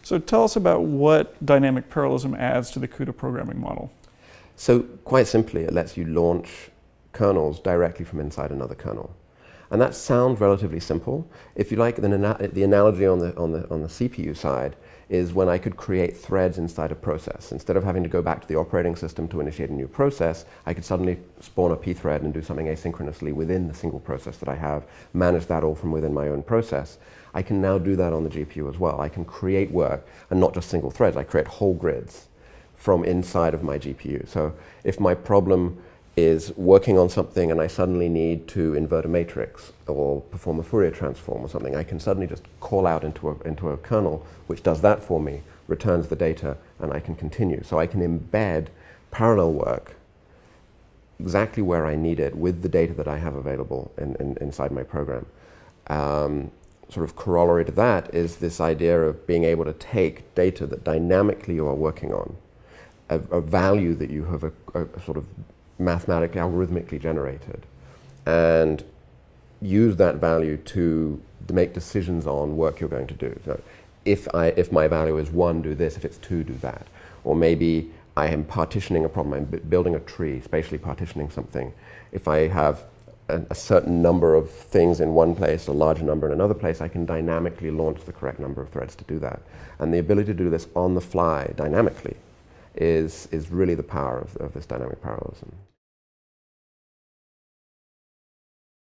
So tell us about what dynamic parallelism adds to the CUDA programming model. So quite simply, it lets you launch kernels directly from inside another kernel. And that sounds relatively simple. If you like, the analogy on the CPU side is when I could create threads inside a process. Instead of having to go back to the operating system to initiate a new process, I could suddenly spawn a pthread and do something asynchronously within the single process that I have, manage that all from within my own process. I can now do that on the GPU as well. I can create work, and not just single threads. I create whole grids from inside of my GPU. So if my problem is working on something and I suddenly need to invert a matrix or perform a Fourier transform or something, I can suddenly just call out into a kernel which does that for me, returns the data, and I can continue. So I can embed parallel work exactly where I need it with the data that I have available inside my program. Sort of corollary to that is this idea of being able to take data that dynamically you are working on, a value that you have a sort of mathematically, algorithmically generated, and use that value to make decisions on work you're going to do. So if my value is 1, do this. If it's 2, do that. Or maybe I am partitioning a problem. I'm building a tree, spatially partitioning something. If I have a certain number of things in one place, a larger number in another place, I can dynamically launch the correct number of threads to do that. And the ability to do this on the fly, dynamically, is really the power of this dynamic parallelism.